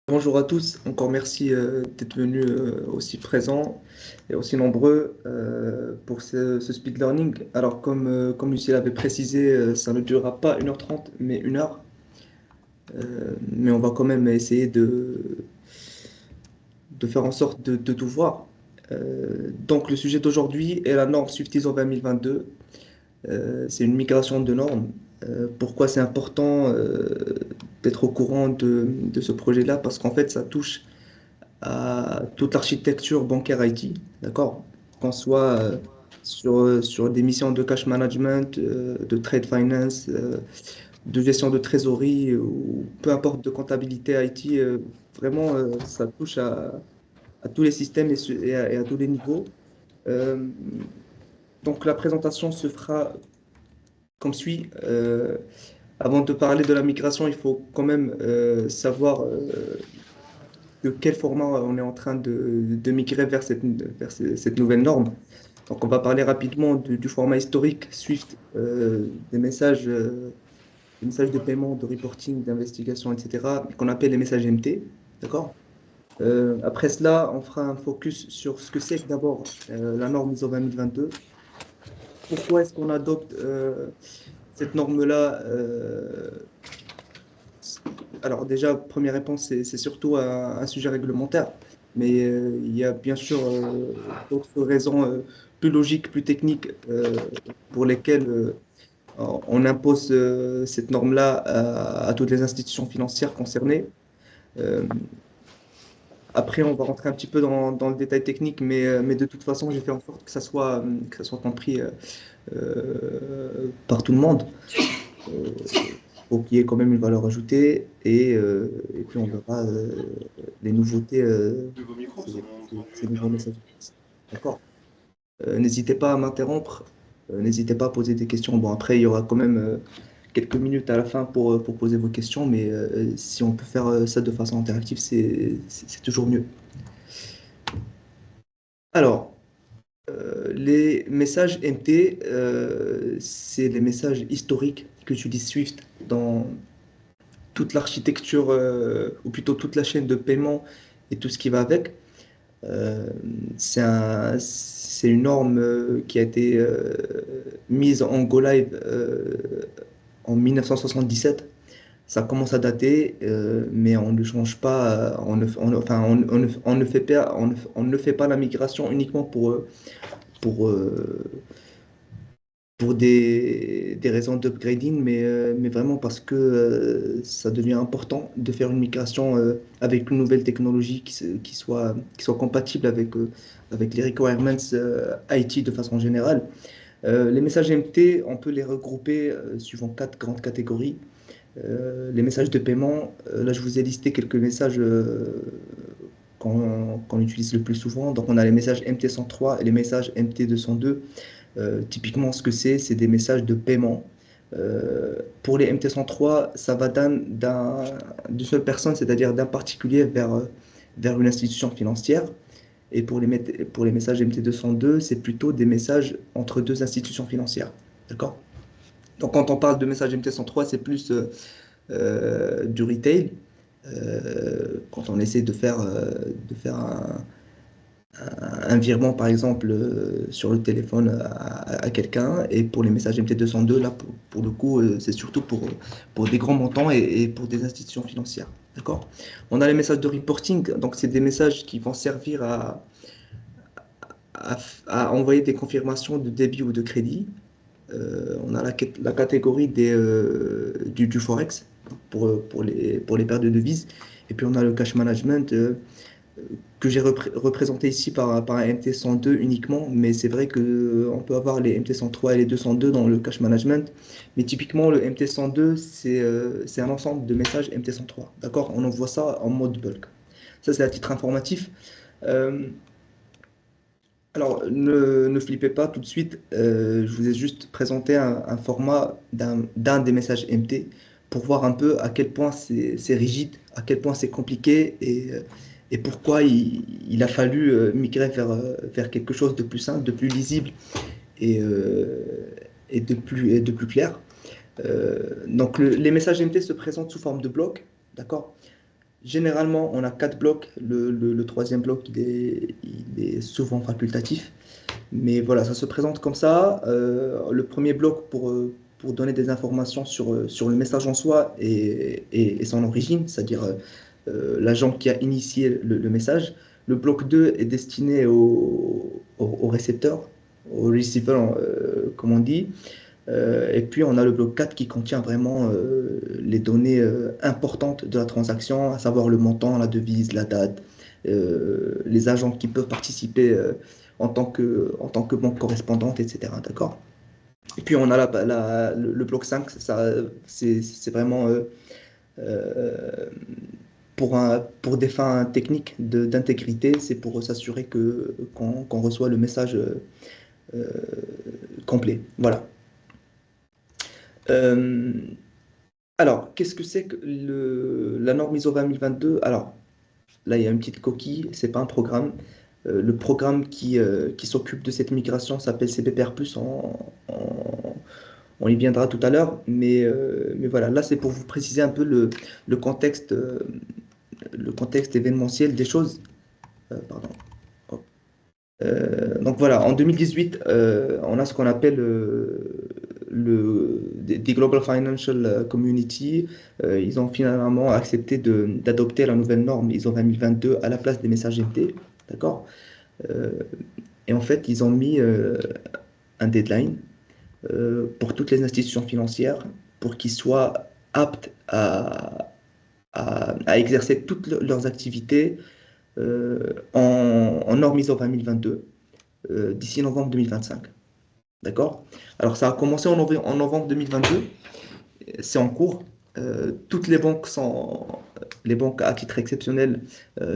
Bonjour à tous, encore merci d'être venus aussi présents et aussi nombreux pour ce speed learning. Alors comme Lucie l'avait précisé, ça ne durera pas 1h30 mais 1 heure. Mais on va quand même essayer de faire en sorte de tout voir. Donc le sujet d'aujourd'hui est la norme Swift ISO 20022. C'est une migration de normes. Pourquoi c'est important d'être au courant de ce projet-là? Parce qu'en fait ça touche à toute l'architecture bancaire IT, d'accord? Qu'on soit sur des missions de cash management, de trade finance, de gestion de trésorerie ou peu importe de comptabilité IT, vraiment ça touche à tous les systèmes et à tous les niveaux. Euh, donc la présentation se fera comme suit. Avant de parler de la migration, il faut quand même savoir de quel format on est en train de migrer vers cette nouvelle norme. Donc, on va parler rapidement du format historique Swift, des messages de paiement, de reporting, d'investigation, etc., qu'on appelle les messages MT. D'accord? Après cela, on fera un focus sur ce que c'est d'abord la norme ISO 20022. Pourquoi est-ce qu'on adopte cette norme-là Alors déjà, première réponse, c'est surtout un sujet réglementaire, mais il y a bien sûr d'autres raisons plus logiques, plus techniques pour lesquelles on impose cette norme-là à toutes les institutions financières concernées. Euh, Après, on va rentrer un petit peu dans le détail technique, mais de toute façon, j'ai fait en sorte que ça soit compris par tout le monde. Pour qu'il y ait quand même une valeur ajoutée et puis on verra les nouveautés ces nouveaux messages. D'accord? N'hésitez pas à m'interrompre, n'hésitez pas à poser des questions. Bon, après, il y aura quand même quelques minutes à la fin pour poser vos questions, mais si on peut faire ça de façon interactive, c'est toujours mieux. Alors, les messages MT, c'est les messages historiques qu'utilise Swift dans toute l'architecture, ou plutôt toute la chaîne de paiement et tout ce qui va avec. Euh, c'est une norme qui a été mise en Go Live en 1977. Ça commence à dater, mais on ne change pas, enfin, on ne fait pas, on ne fait pas la migration uniquement pour, pour des raisons d'upgrading, mais vraiment parce que ça devient important de faire une migration avec une nouvelle technologie qui soit compatible avec les requirements IT de façon générale. Les messages MT, on peut les regrouper suivant quatre grandes catégories. Les messages de paiement, là je vous ai listé quelques messages qu'on utilise le plus souvent. Donc on a les messages MT103 et les messages MT202. Typiquement, ce que c'est des messages de paiement. Pour les MT103, ça va d'une seule personne, c'est-à-dire d'un particulier vers une institution financière. Et pour les messages MT202, c'est plutôt des messages entre deux institutions financières. D'accord? Donc, quand on parle de messages MT103, c'est plus du retail. Quand on essaie de faire un virement, par exemple, sur le téléphone à quelqu'un. Et pour les messages MT202, là, pour le coup, c'est surtout pour des grands montants et pour des institutions financières. D'accord? On a les messages de reporting. Donc, c'est des messages qui vont servir à envoyer des confirmations de débit ou de crédit. On a la catégorie du Forex pour les paires de devises. Et puis, on a le cash management. Que j'ai représenté ici par un MT102 uniquement, mais c'est vrai qu'on peut avoir les MT103 et les 202 dans le cache management, mais typiquement le MT102, c'est un ensemble de messages MT103, d'accord? On envoie ça en mode bulk. Ça, c'est à titre informatif. Euh, alors, ne flippez pas tout de suite, je vous ai juste présenté un format d'un des messages MT pour voir un peu à quel point c'est rigide, à quel point c'est compliqué et pourquoi il a fallu migrer vers quelque chose de plus simple, de plus lisible et, euh, et de plus clair. Donc, les messages MT se présentent sous forme de blocs, d'accord? Généralement, on a quatre blocs. Le troisième bloc, il est souvent facultatif. Mais voilà, ça se présente comme ça. Le premier bloc pour donner des informations sur le message en soi et son origine, c'est-à-dire l'agent qui a initié le message. Le bloc 2 est destiné au récepteur, au receiver, comme on dit. Et puis, on a le bloc 4 qui contient vraiment les données importantes de la transaction, à savoir le montant, la devise, la date, les agents qui peuvent participer en tant que banque correspondante, etc. D'accord? Et puis, on a le bloc 5, ça, c'est vraiment euh, pour des fins techniques d'intégrité, c'est pour s'assurer qu'on reçoit le message euh, complet. Voilà. Euh, Alors, qu'est-ce que c'est que la norme ISO 20022? Alors, là, il y a une petite coquille, c'est pas un programme. Le programme qui s'occupe de cette migration s'appelle CPPR+, on y viendra tout à l'heure, mais voilà, là, c'est pour vous préciser un peu le contexte, le contexte événementiel des choses. Pardon. Donc voilà, en 2018, on a ce qu'on appelle des Global Financial Community. Ils ont finalement accepté d'adopter la nouvelle norme ISO 20022 à la place des messages MT. D'accord? Euh, et en fait, ils ont mis un deadline pour toutes les institutions financières pour qu'ils soient aptes à exercer toutes leurs activités en norme ISO 20022 d'ici novembre 2025. D'accord? Alors, ça a commencé en novembre 2022. C'est en cours. Toutes les banques à titre exceptionnel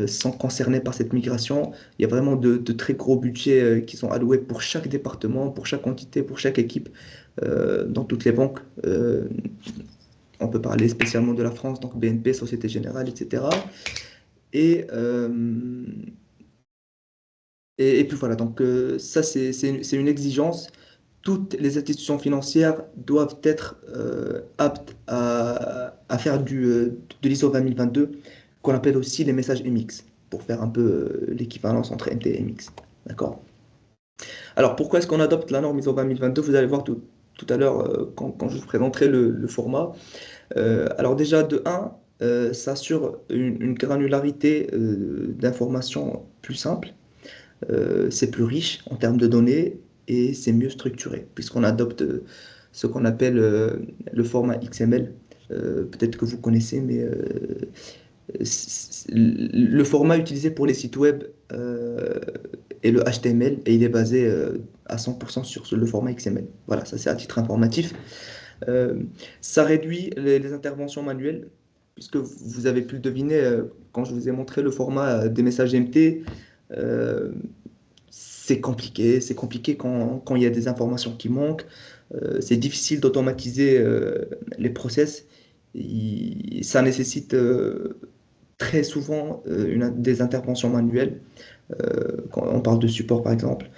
sont concernées par cette migration. Il y a vraiment de très gros budgets qui sont alloués pour chaque département, pour chaque entité, pour chaque équipe dans toutes les banques. On peut parler spécialement de la France, donc BNP, Société Générale, etc. Et, euh, et puis voilà, donc ça c'est une exigence. Toutes les institutions financières doivent être aptes à faire de l'ISO 20022, qu'on appelle aussi les messages MX, pour faire un peu l'équivalence entre MT et MX. D'accord? Alors, pourquoi est-ce qu'on adopte la norme ISO 20022? Vous allez voir tout à l'heure quand je vous présenterai le format. Alors déjà, de 1, ça assure une granularité d'informations plus simple. C'est plus riche en termes de données et c'est mieux structuré, puisqu'on adopte ce qu'on appelle le format XML. Peut-être que vous connaissez, mais le format utilisé pour les sites web est le HTML et il est basé à 100% sur le format XML. Voilà, ça c'est à titre informatif. Euh, Ça réduit les interventions manuelles, puisque vous avez pu le deviner quand je vous ai montré le format des messages MT. euh, c'est compliqué quand il y a des informations qui manquent. C'est difficile d'automatiser les process. Ça nécessite très souvent des interventions manuelles, quand on parle de support par exemple.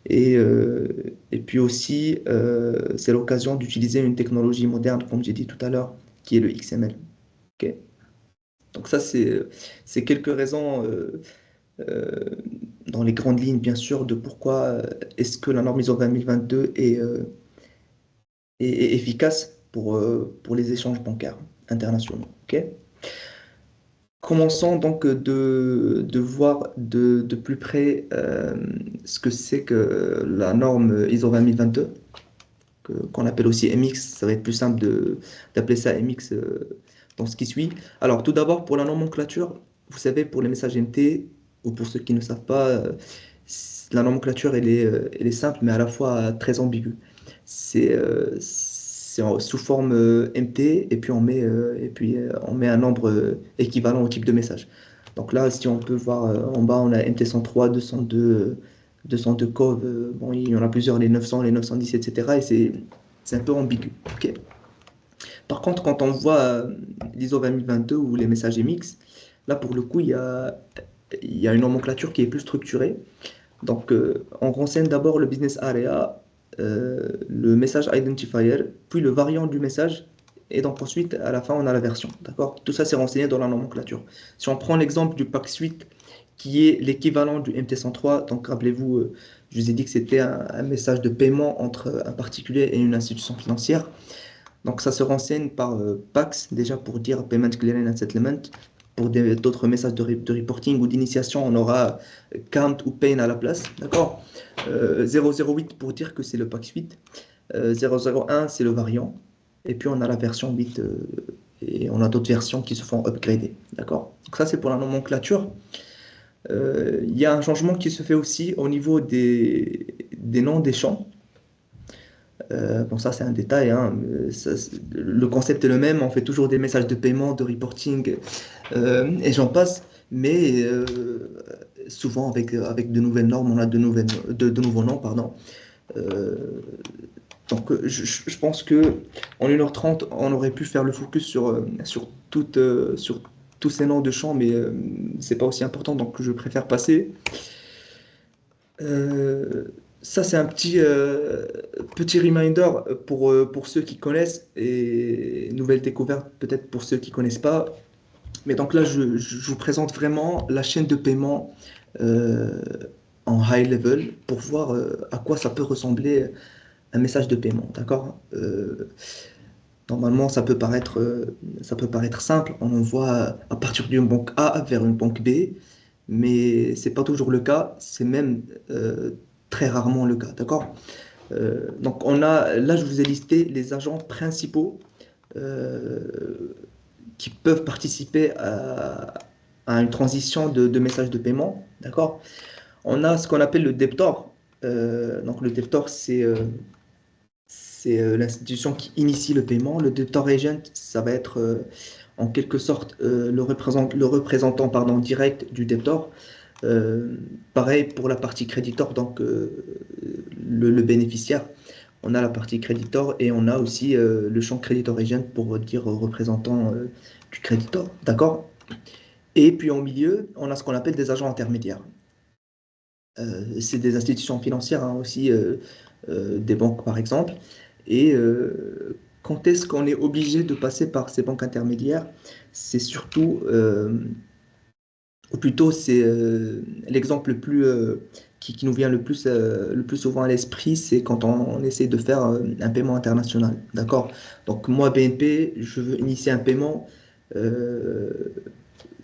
Et puis aussi, c'est l'occasion d'utiliser une technologie moderne, comme j'ai dit tout à l'heure, qui est le XML. Ok. Donc ça, c'est quelques raisons euh, dans les grandes lignes, bien sûr, de pourquoi est-ce que la norme ISO 20022 est efficace pour les échanges bancaires internationaux. Ok. Commençons donc de voir de plus près ce que c'est que la norme ISO 20022, qu'on appelle aussi MX. Ça va être plus simple d'appeler ça MX dans ce qui suit. Alors, tout d'abord, pour la nomenclature, vous savez, pour les messages MT, ou pour ceux qui ne savent pas, la nomenclature, elle est simple, mais à la fois très ambiguë. C'est sous forme MT, et puis on met un nombre équivalent au type de message. Donc là, si on peut voir en bas, on a MT103, 202, 202 COV. Bon, il y en a plusieurs, les 900, les 910, etc. Et c'est un peu ambigu. Ok. Par contre, quand on voit l'ISO 20022 ou les messages MX, là, pour le coup, il y a une nomenclature qui est plus structurée. Donc, on renseigne d'abord le business area, le message identifier, puis le variant du message et donc ensuite, à la fin, on a la version. D'accord? Tout ça, c'est renseigné dans la nomenclature. Si on prend l'exemple du pack suite, qui est l'équivalent du MT-103, donc rappelez-vous, je vous ai dit que c'était un message de paiement entre un particulier et une institution financière. Donc ça se renseigne par PAX, déjà pour dire Payment Clearing and Settlement. Pour d'autres messages de reporting ou d'initiation, on aura count ou pain à la place. D'accord? 008 pour dire que c'est le PAX 8. 001, c'est le variant. Et puis on a la version 8 et on a d'autres versions qui se font upgrader. D'accord? Donc ça, c'est pour la nomenclature. Il y a un changement qui se fait aussi au niveau des noms des champs. Bon, ça, c'est un détail, hein, mais le concept est le même. On fait toujours des messages de paiement, de reporting, et j'en passe. Mais souvent, avec de nouvelles normes, on a de nouveaux noms, pardon. Euh, je pense que en 1h30, on aurait pu faire le focus sur tous ces noms de champs, mais c'est pas aussi important, donc je préfère passer. Euh, Ça, c'est un petit reminder pour ceux qui connaissent et nouvelle découverte peut-être pour ceux qui connaissent pas. Mais donc là, je vous présente vraiment la chaîne de paiement euh, en high level pour voir à quoi ça peut ressembler un message de paiement. D'accord? Normalement, ça peut paraître simple. On envoie à partir d'une banque A vers une banque B, mais c'est pas toujours le cas. C'est même très rarement le cas. D'accord? Donc, là, je vous ai listé les agents principaux euh, qui peuvent participer à une transition de message de paiement. D'accord? On a ce qu'on appelle le debtor. Donc, le debtor, c'est l'institution qui initie le paiement. Le debtor agent, ça va être en quelque sorte le représentant pardon, direct du debtor. Euh, Pareil pour la partie créditor, donc le bénéficiaire. On a la partie créditor et on a aussi le champ creditor agent pour dire représentant du créditor. D'accord? Et puis en milieu, on a ce qu'on appelle des agents intermédiaires. C'est des institutions financières hein, aussi, des banques par exemple. Et quand est-ce qu'on est obligé de passer par ces banques intermédiaires? C'est surtout, ou plutôt c'est l'exemple qui nous vient le plus souvent à l'esprit, c'est quand on essaie de faire un paiement international. D'accord? Donc moi, BNP, je veux initier un paiement euh,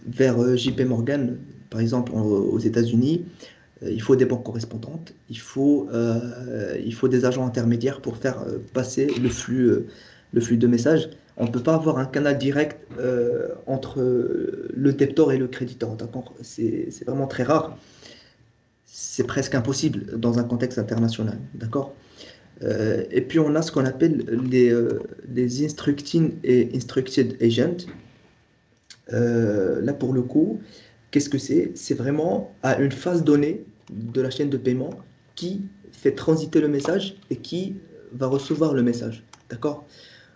vers JP Morgan, par exemple aux États-Unis. Il faut des banques correspondantes, il faut des agents intermédiaires pour faire passer le flux de messages. On ne peut pas avoir un canal direct entre le debtor et le créditeur, d'accord? C'est vraiment très rare. C'est presque impossible dans un contexte international, d'accord? Et puis on a ce qu'on appelle les instructing et instructed agents. Là, pour le coup, qu'est-ce que c'est? C'est vraiment à une phase donnée de la chaîne de paiement qui fait transiter le message et qui va recevoir le message. D'accord?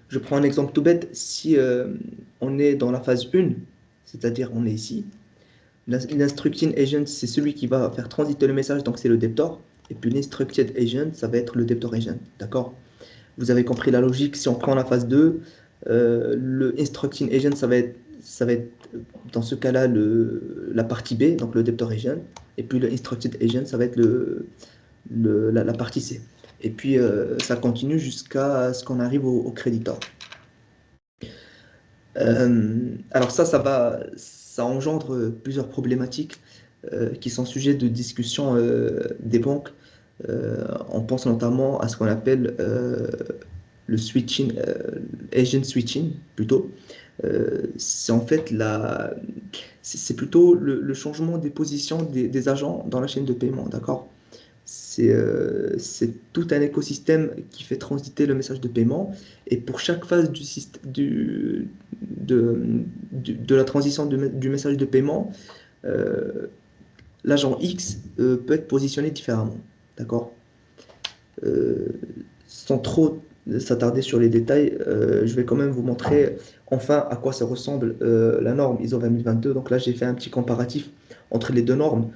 Je prends un exemple tout bête. Si on est dans la phase 1, c'est-à-dire on est ici, l'instructing agent, c'est celui qui va faire transiter le message, donc c'est le debtor. Et puis l'instructed agent, ça va être le debtor agent. D'accord? Vous avez compris la logique. Si on prend la phase 2, le instructing agent, ça va être dans ce cas-là la partie B, donc le debtor agent. Et puis le instructed agent, ça va être la partie C. Et puis ça continue jusqu'à ce qu'on arrive au creditor. Alors ça engendre plusieurs problématiques qui sont sujets de discussion des banques. On pense notamment à ce qu'on appelle le switching, agent switching plutôt. C'est en fait c'est plutôt le changement des positions des agents dans la chaîne de paiement, d'accord? C'est tout un écosystème qui fait transiter le message de paiement et pour chaque phase de la transition du message de paiement, euh, l'agent X peut être positionné différemment, d'accord? Euh, Sans trop s'attarder sur les détails, je vais quand même vous montrer enfin à quoi ça ressemble la norme ISO 20022. Donc là, j'ai fait un petit comparatif entre les deux normes.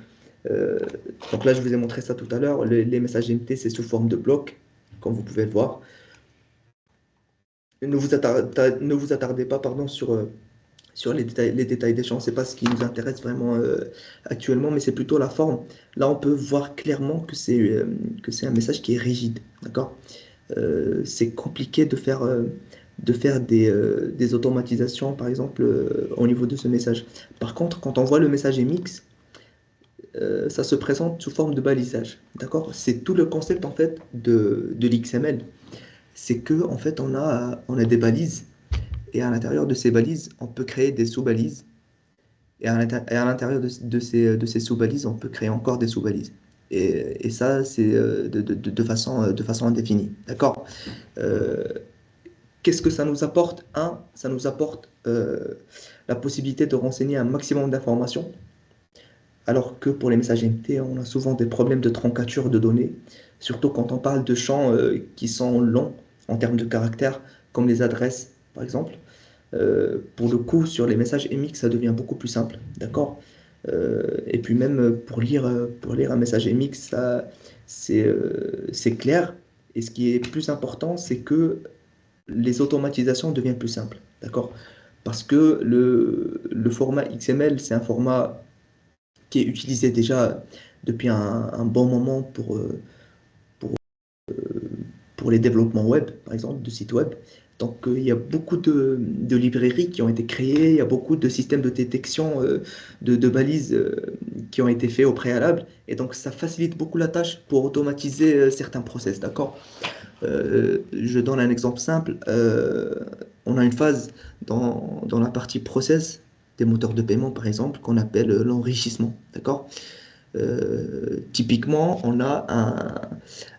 Euh, donc là, je vous ai montré ça tout à l'heure. Les messages MT, c'est sous forme de blocs, comme vous pouvez le voir. ne vous attardez pas, pardon, sur les détails des champs. C'est pas ce qui nous intéresse vraiment actuellement, mais c'est plutôt la forme. Là, on peut voir clairement que c'est un message qui est rigide, d'accord? C'est compliqué de faire des automatisations, par exemple, au niveau de ce message. Par contre, quand on voit le message MX, ça se présente sous forme de balisage, d'accord? C'est tout le concept, en fait, de l'XML. C'est que, en fait, on a des balises, et à l'intérieur de ces balises, on peut créer des sous-balises. Et à l'intérieur de ces sous-balises, on peut créer encore des sous-balises. Et ça, c'est de façon indéfinie. D'accord? Euh, Qu'est-ce que ça nous apporte? Un, ça nous apporte la possibilité de renseigner un maximum d'informations, alors que pour les messages MT, on a souvent des problèmes de troncature de données, surtout quand on parle de champs qui sont longs en termes de caractères, comme les adresses, par exemple. Pour le coup, sur les messages MX, ça devient beaucoup plus simple, d'accord? Et puis même pour lire un message MX, c'est clair. Et ce qui est plus important, c'est que les automatisations deviennent plus simples, d'accord? Parce que le format XML, c'est un format qui est utilisé déjà depuis un bon moment pour les développements web, par exemple, de sites web. Donc, il y a beaucoup de librairies qui ont été créées, il y a beaucoup de systèmes de détection de balises qui ont été faits au préalable. Et donc, ça facilite beaucoup la tâche pour automatiser certains process, d'accord? Je donne un exemple simple. On a une phase dans la partie process des moteurs de paiement, par exemple, qu'on appelle l'enrichissement, d'accord? Typiquement, on a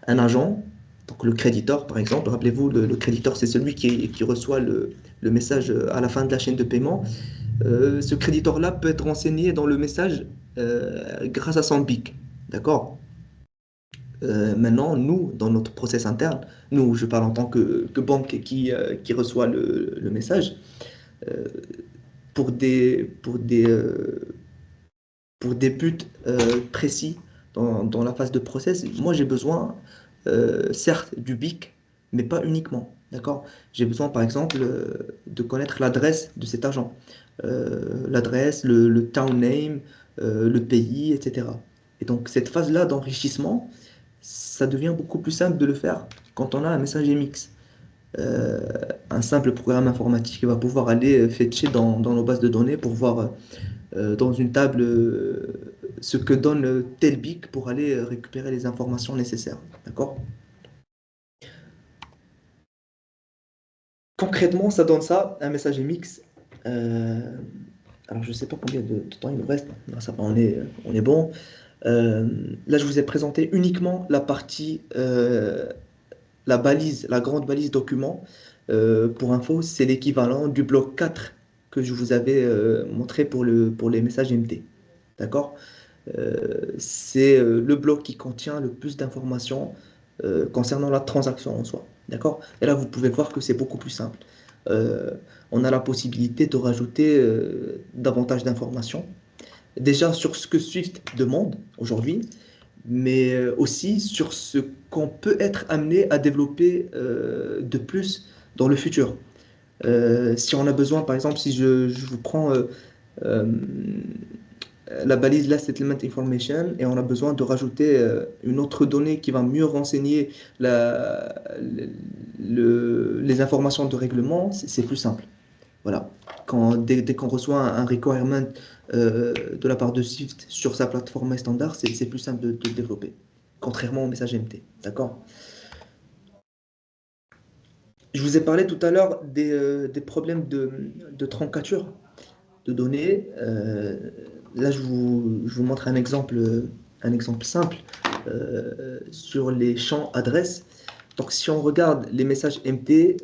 un agent, donc le créditeur par exemple. Rappelez-vous, le créditeur, c'est celui qui reçoit le message à la fin de la chaîne de paiement. Ce créditeur-là peut être renseigné dans le message grâce à son BIC. D'accord? Maintenant, nous, dans notre process interne, nous, je parle en tant que banque qui reçoit le message, euh, pour pour des buts précis dans la phase de process, moi j'ai besoin, certes, du BIC, mais pas uniquement. D'accord? J'ai besoin, par exemple, de connaître l'adresse de cet agent. L'adresse, le town name, le pays, etc. Et donc, cette phase-là d'enrichissement, ça devient beaucoup plus simple de le faire quand on a un message MX. Euh, un simple programme informatique va pouvoir aller fetcher dans nos bases de données pour voir dans une table ce que donne tel BIC pour aller récupérer les informations nécessaires. D'accord? Concrètement, ça donne ça, un message MX. Euh, alors, je ne sais pas combien de temps il nous reste. Non, ça va, on est bon. Euh, Là, je vous ai présenté uniquement la partie, la balise, la grande balise document. Pour info, c'est l'équivalent du bloc 4 que je vous avais montré pour les messages MT. D'accord? C'est le bloc qui contient le plus d'informations concernant la transaction en soi. D'accord? Et là, vous pouvez voir que c'est beaucoup plus simple. Euh, on a la possibilité de rajouter davantage d'informations. Déjà sur ce que Swift demande aujourd'hui, mais aussi sur ce qu'on peut être amené à développer de plus dans le futur. Si on a besoin, par exemple, si je vous prends euh, la balise Last Settlement Information et on a besoin de rajouter une autre donnée qui va mieux renseigner les informations de règlement, c'est plus simple. Voilà. Dès qu'on reçoit un requirement de la part de Swift sur sa plateforme standard, c'est plus simple de le développer, contrairement au message MT. D'accord? Je vous ai parlé tout à l'heure des problèmes de troncature de données. Là, je vous montre un exemple simple sur les champs adresses. Donc, si on regarde les messages MT,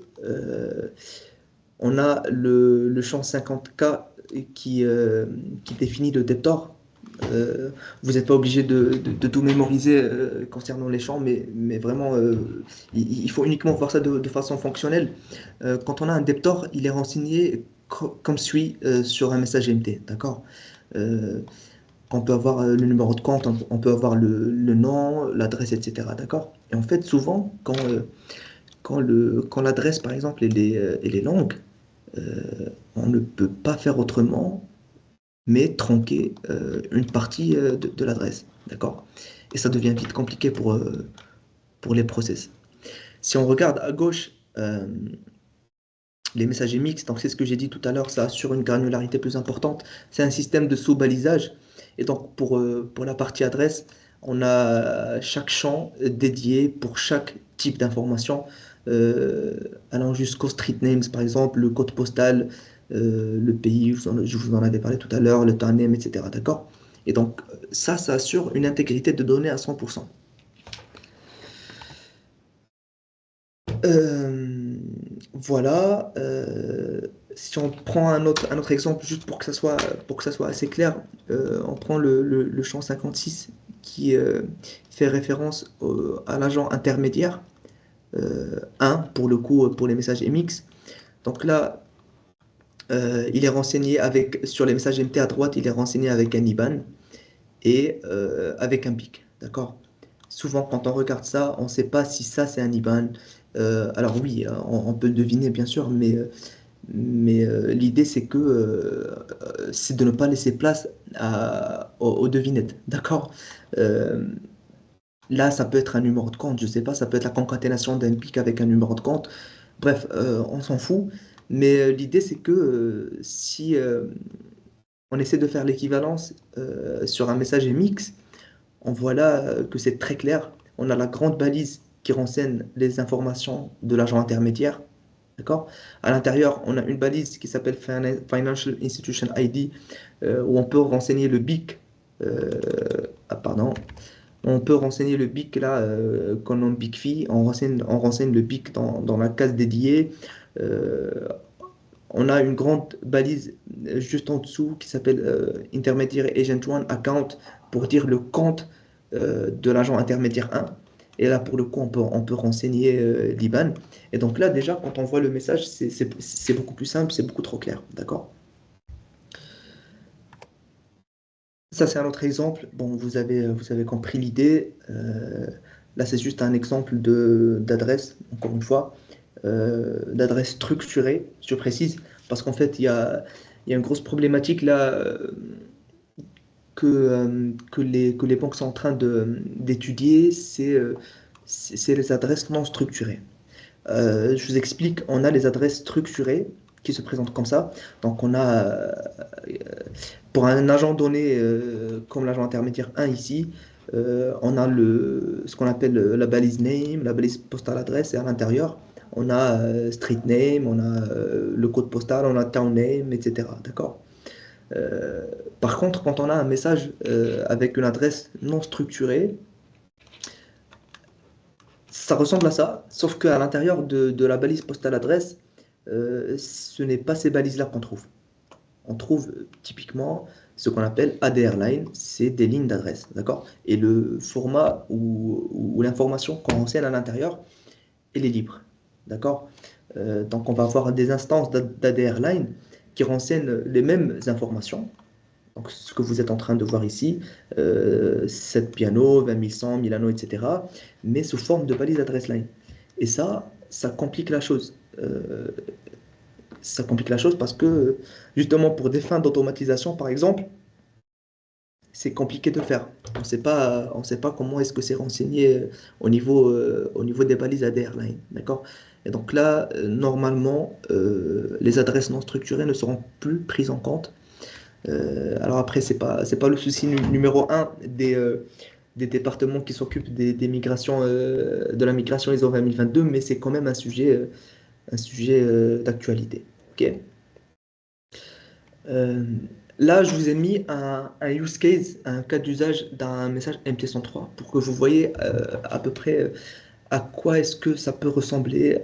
on a le champ 50K qui définit le deptor. Vous n'êtes pas obligé de tout mémoriser concernant les champs, mais vraiment, il faut uniquement voir ça de façon fonctionnelle. Quand on a un deptor, il est renseigné comme suit sur un message MT, d'accord? Euh, on peut avoir le numéro de compte, on peut avoir le nom, l'adresse, etc., d'accord? Et en fait, souvent, quand l'adresse, par exemple, elle est longue, on ne peut pas faire autrement, mais tronquer une partie de l'adresse. D'accord? Et ça devient vite compliqué pour les process. Si on regarde à gauche, les messagers mixtes, donc c'est ce que j'ai dit tout à l'heure, ça assure une granularité plus importante. C'est un système de sous-balisage. Et donc pour la partie adresse, on a chaque champ dédié pour chaque type d'information, euh, allant jusqu'aux street names, par exemple, le code postal, le pays, je vous en avais parlé tout à l'heure, le town name, etc. D'accord? Et donc ça assure une intégrité de données à 100%. Euh, voilà. Si on prend un autre exemple, juste pour que ça soit assez clair, on prend le champ 56 qui fait référence à l'agent intermédiaire 1 pour le coup pour les messages MX. Donc là, il est renseigné sur les messages MT à droite, il est renseigné avec un IBAN et avec un BIC. D'accord? Souvent, quand on regarde ça, on ne sait pas si ça c'est un IBAN. Alors oui, on peut le deviner bien sûr, mais l'idée c'est de ne pas laisser place aux devinettes. D'accord? Euh, Là, ça peut être un numéro de compte, je ne sais pas, ça peut être la concaténation d'un pic avec un numéro de compte. Bref, on s'en fout. Mais l'idée c'est que si on essaie de faire l'équivalence sur un message MX, on voit là que c'est très clair. On a la grande balise qui renseigne les informations de l'agent intermédiaire. D'accord? À l'intérieur, on a une balise qui s'appelle Financial Institution ID, où on peut renseigner le BIC. euh, pardon. On peut renseigner le BIC là, qu'on nomme BIC fee. On renseigne le BIC dans la case dédiée. Euh, on a une grande balise juste en dessous qui s'appelle Intermediary Agent 1 Account pour dire le compte de l'agent intermédiaire 1. Et là, pour le coup, on peut renseigner l'IBAN. Et donc là, déjà, quand on voit le message, c'est beaucoup plus simple, c'est beaucoup trop clair. D'accord? Ça, c'est un autre exemple. Bon, vous avez compris l'idée. Là, c'est juste un exemple d'adresse, encore une fois, d'adresse structurée, je précise, parce qu'en fait, il y a une grosse problématique là que les banques sont en train d'étudier, c'est les adresses non structurées. Je vous explique, on a les adresses structurées qui se présentent comme ça. Donc, on a, pour un agent donné comme l'agent intermédiaire 1 ici, on a ce qu'on appelle la balise name, la balise postal adresse, et à l'intérieur, on a street name, on a le code postal, on a town name, etc. D'accord? Euh, Par contre, quand on a un message avec une adresse non structurée, ça ressemble à ça, sauf qu'à l'intérieur de la balise postale adresse, ce n'est pas ces balises-là qu'on trouve. On trouve typiquement ce qu'on appelle ADR line, c'est des lignes d'adresse, d'accord? Et le format ou l'information qu'on renseigne à l'intérieur, elle est libre, d'accord? Donc on va avoir des instances d'ADR line qui renseignent les mêmes informations. Donc, ce que vous êtes en train de voir ici, 7 pianos, 20 100, Milano, etc., mais sous forme de balise adresse line. Et ça complique la chose. Ça complique la chose parce que, justement, pour des fins d'automatisation, par exemple, c'est compliqué de le faire. On sait pas comment est-ce que c'est renseigné au niveau des balises ADR line. D'accord? Et donc là, normalement, les adresses non structurées ne seront plus prises en compte. Alors après, c'est pas le souci numéro un des départements qui s'occupent des migrations, de la migration ISO 2022, mais c'est quand même un sujet d'actualité. Ok. Euh, Là, je vous ai mis un use case, un cas d'usage d'un message MT103 pour que vous voyez à peu près à quoi est-ce que ça peut ressembler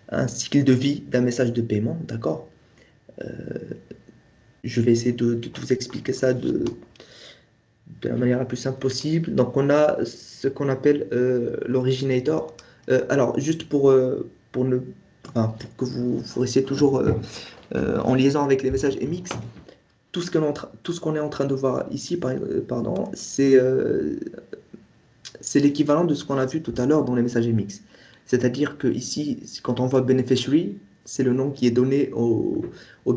un cycle de vie d'un message de paiement, d'accord? Euh, je vais essayer de vous expliquer ça de la manière la plus simple possible. Donc, on a ce qu'on appelle l'originator. Alors, juste enfin, pour que vous restiez toujours en liaison avec les messages MX, tout ce qu'on est en train de voir ici, pardon, c'est l'équivalent de ce qu'on a vu tout à l'heure dans les messages MX. C'est-à-dire que ici, quand on voit beneficiary, c'est le nom qui est donné au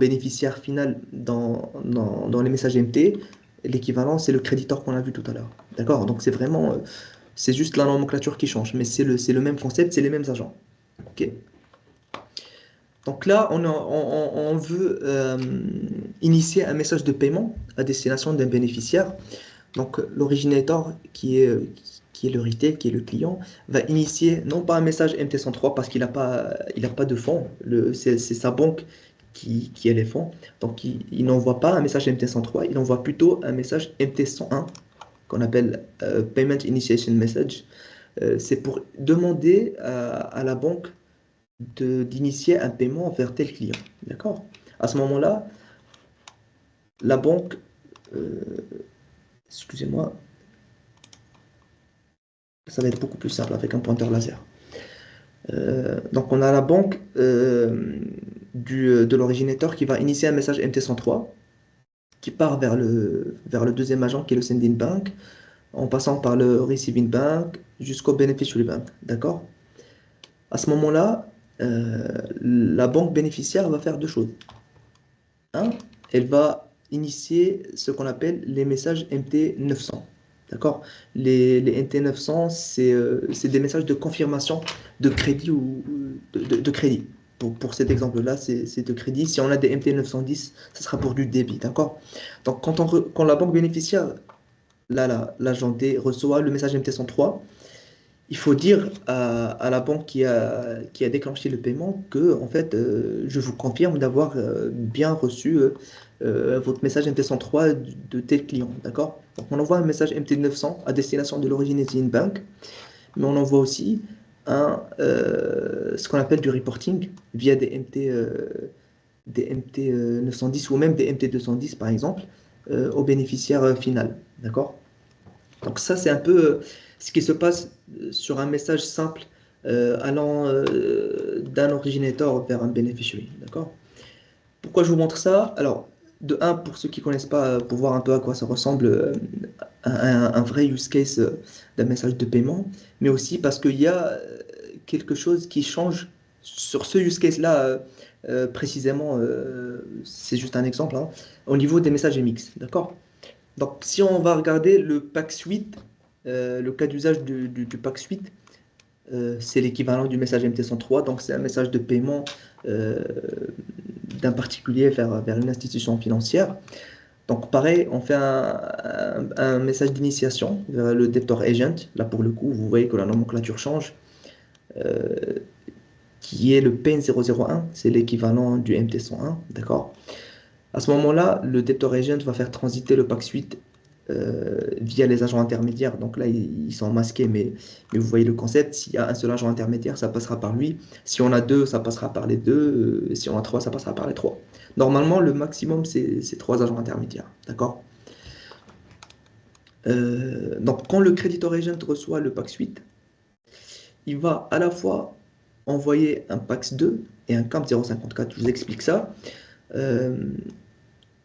bénéficiaire final dans les messages MT. L'équivalent, c'est le créditeur qu'on a vu tout à l'heure. D'accord? Donc c'est vraiment, c'est juste la nomenclature qui change, mais c'est le même concept, c'est les mêmes agents. Ok. Donc là, on veut initier un message de paiement à destination d'un bénéficiaire. Donc l'originator qui est le retail, qui est le client, va initier non pas un message MT103 parce qu'il a pas de fonds, c'est sa banque qui a les fonds. Donc il n'envoie pas un message MT103, il envoie plutôt un message MT101 qu'on appelle Payment Initiation Message. C'est pour demander à la banque d'initier un paiement vers tel client. D'accord? À ce moment-là, la banque, euh, excusez-moi, ça va être beaucoup plus simple avec un pointeur laser. Donc on a la banque de l'originateur qui va initier un message MT103 qui part vers le deuxième agent qui est le sending bank en passant par le receiving bank jusqu'au beneficiary bank. D'accord? À ce moment-là, la banque bénéficiaire va faire deux choses. Un, elle va initier ce qu'on appelle les messages MT900. D'accord? Les MT900, c'est des messages de confirmation de crédit ou de crédit. Pour cet exemple-là, c'est de crédit. Si on a des MT910, ce sera pour du débit. D'accord? Donc, quand la banque bénéficiaire, l'agent D, reçoit le message MT103, il faut dire à la banque qui a déclenché le paiement que, en fait, je vous confirme d'avoir bien reçu votre message MT103 de tel client, d'accord? Donc, on envoie un message MT900 à destination de l'originating bank, mais on envoie aussi ce qu'on appelle du reporting via des MT 910 ou même des MT 210, par exemple, au bénéficiaire final, d'accord? Donc ça, c'est un peu ce qui se passe sur un message simple allant d'un originator vers un beneficiary. D'accord? Pourquoi je vous montre ça? Alors, de un, pour ceux qui ne connaissent pas, pour voir un peu à quoi ça ressemble un vrai use case d'un message de paiement, mais aussi parce qu'il y a quelque chose qui change sur ce use case-là précisément, c'est juste un exemple, hein, au niveau des messages MX. D'accord? Donc, si on va regarder le pack suite, le cas d'usage du pack suite, c'est l'équivalent du message MT103. Donc, c'est un message de paiement euh, d'un particulier vers une institution financière. Donc, pareil, on fait un message d'initiation vers le debtor agent. Là, pour le coup, vous voyez que la nomenclature change, euh, qui est le PN001. C'est l'équivalent du MT101. D'accord? À ce moment-là, le debtor agent va faire transiter le pack suite via les agents intermédiaires. Donc là, ils sont masqués, mais vous voyez le concept. S'il y a un seul agent intermédiaire, ça passera par lui. Si on a deux, ça passera par les deux. Si on a trois, ça passera par les trois. Normalement, le maximum, c'est trois agents intermédiaires. D'accord? Donc, quand le creditor agent reçoit le pack suite, il va à la fois envoyer un PAX 2 et un CAMP 054. Je vous explique ça. Euh,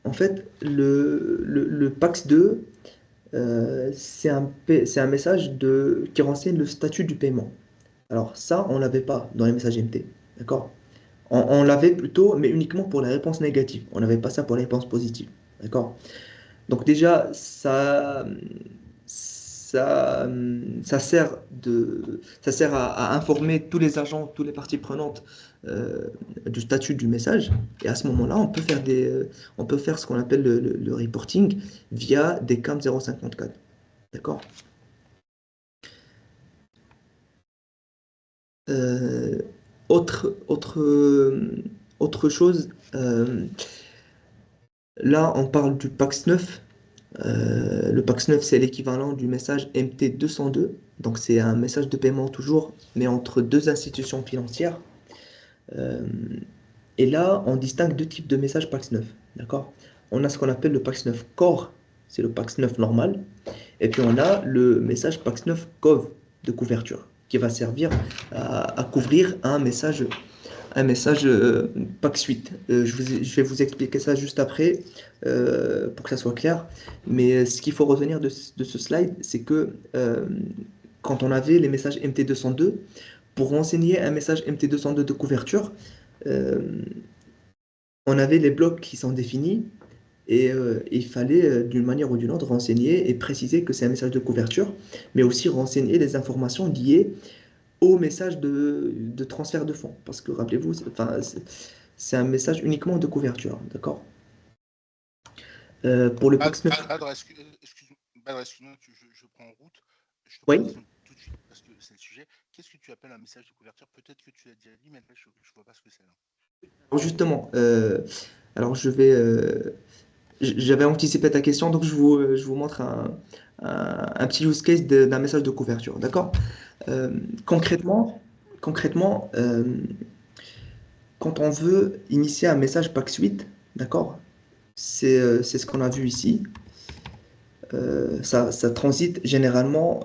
En fait, le PAX 2, c'est un message qui renseigne le statut du paiement. Alors ça, on ne l'avait pas dans les messages MT. D'accord? On l'avait plutôt, mais uniquement pour les réponses négatives. On n'avait pas ça pour les réponses positives. D'accord? Donc déjà, ça sert à informer tous les agents, toutes les parties prenantes euh, du statut du message. Et à ce moment-là, on peut faire ce qu'on appelle le reporting via des CAM 054. D'accord? Euh, autre, autre, autre chose, là, on parle du PAX 9. Le PAX 9, c'est l'équivalent du message MT202. Donc, c'est un message de paiement toujours, mais entre deux institutions financières. Euh, et là, on distingue deux types de messages PAX 9. D'accord? On a ce qu'on appelle le PAX 9 Core, c'est le PAX 9 normal. Et puis, on a le message PAX 9 COV de couverture, qui va servir à couvrir un message pack suite. Je vais vous expliquer ça juste après pour que ça soit clair. Mais ce qu'il faut retenir de ce slide, c'est que quand on avait les messages MT202, pour renseigner un message MT202 de couverture, euh, on avait les blocs qui sont définis et il fallait d'une manière ou d'une autre renseigner et préciser que c'est un message de couverture, mais aussi renseigner les informations liées au message de transfert de fonds. Parce que rappelez-vous, enfin, c'est un message uniquement de couverture, d'accord? Pour le Pax 9. Badr, excuse-moi, je prends en route. Je te pose la Oui, question tout de suite parce que c'est le sujet. Qu'est-ce que tu appelles un message de couverture? Peut-être que tu l'as déjà dit, mais là, je ne vois pas ce que c'est là. alors justement, alors je vais, j'avais anticipé ta question, donc je vous montre un petit use case d'un message de couverture, d'accord? Euh, concrètement, concrètement, quand on veut initier un message pack suite, d'accord? C'est ce qu'on a vu ici. Ça transite généralement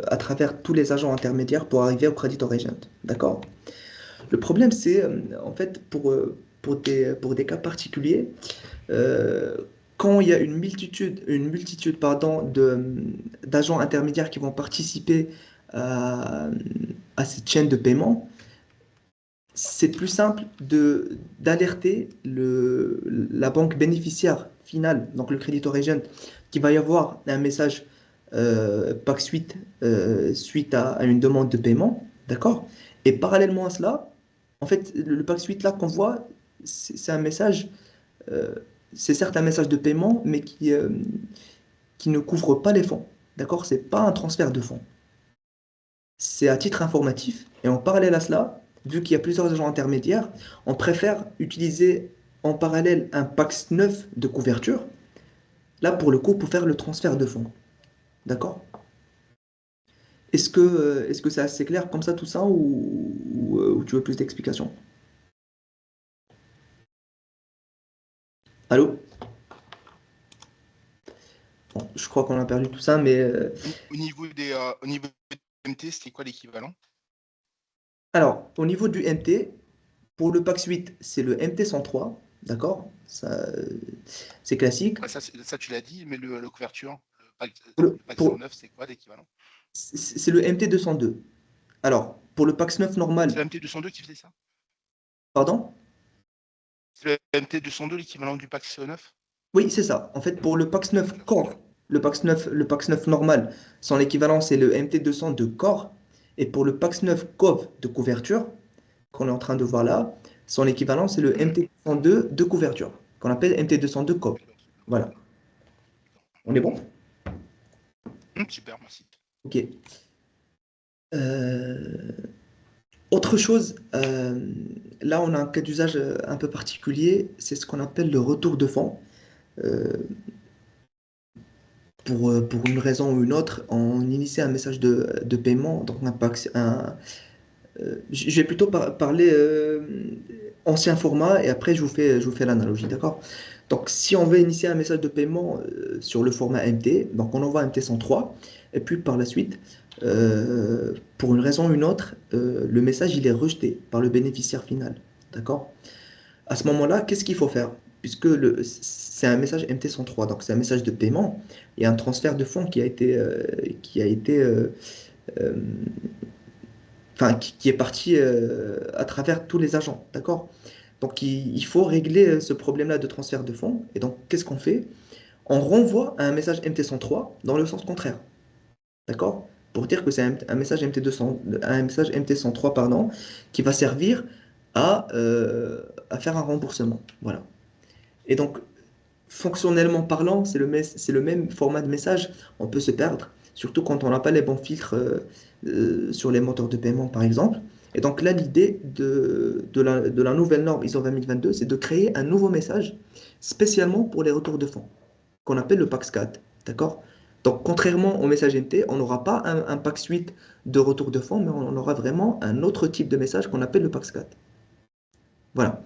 à travers tous les agents intermédiaires pour arriver au creditor agent, d'accord? Le problème, c'est en fait pour des cas particuliers, euh, quand il y a une multitude pardon, d'agents intermédiaires qui vont participer à cette chaîne de paiement, c'est plus simple d'alerter la banque bénéficiaire finale, donc le creditor agent, qu'il va y avoir un message PAC suite à une demande de paiement, d'accord? Et parallèlement à cela, en fait, le PAC suite là qu'on voit, c'est un message, euh, c'est certes un message de paiement, mais qui ne couvre pas les fonds, d'accord? C'est pas un transfert de fonds. C'est à titre informatif. Et en parallèle à cela, vu qu'il y a plusieurs agents intermédiaires, on préfère utiliser en parallèle un PAX 9 de couverture, là pour le coup, pour faire le transfert de fonds. D'accord? Est-ce que c'est assez clair comme ça tout ça ou tu veux plus d'explications? Allô? Bon, je crois qu'on a perdu tout ça, mais Au niveau des MT, c'était quoi l'équivalent? alors, au niveau du MT, pour le PAX 8, c'est le MT-103, d'accord? Ça, c'est classique. Ah, ça, tu l'as dit, mais le couverture, Pour, le pack pour- 109, c'est quoi l'équivalent? c'est le MT-202. Alors, pour le PAX 9 C'est normal, le MT202 qui faisait ça? pardon? C'est le MT202 l'équivalent du pack CO9? Oui, c'est ça. En fait, pour le PAX 9 D'accord, ok. Core, le PAX 9 normal, son équivalent, c'est le MT200 de Core. Et pour le PAX 9 COV de couverture, qu'on est en train de voir là, son équivalent, c'est le Mhm. MT202 de couverture, qu'on appelle MT202 COV. D'accord, super. Voilà. D'accord. On est bon? Super, merci. OK. Autre chose, là, on a un cas d'usage un peu particulier, c'est ce qu'on appelle le retour de fonds. Euh, pour une raison ou une autre, on initie un message de paiement, donc je vais plutôt parler ancien format et après je vous fais l'analogie, d'accord? Donc si on veut initier un message de paiement sur le format MT, donc on envoie MT-103 et puis par la suite, pour une raison ou une autre, le message il est rejeté par le bénéficiaire final, d'accord? À ce moment-là, qu'est-ce qu'il faut faire? Puisque c'est un message MT-103, donc c'est un message de paiement, il y a un transfert de fonds qui a été euh, enfin, qui est parti à travers tous les agents, d'accord? Donc, il faut régler ce problème-là de transfert de fonds. Et donc, qu'est-ce qu'on fait? On renvoie un message MT-103 dans le sens contraire, d'accord? Pour dire que c'est un message MT200, un message MT-103, pardon, qui va servir à faire un remboursement. Voilà. Et donc, fonctionnellement parlant, c'est le même format de message. On peut se perdre, surtout quand on n'a pas les bons filtres sur les moteurs de paiement, par exemple. Et donc là, l'idée de la nouvelle norme ISO 20022, c'est de créer un nouveau message spécialement pour les retours de fonds, qu'on appelle le PAX 4. D'accord? Donc, contrairement au message MT, on n'aura pas un PAX 8 de retour de fonds, mais on aura vraiment un autre type de message qu'on appelle le PAX 4. Voilà.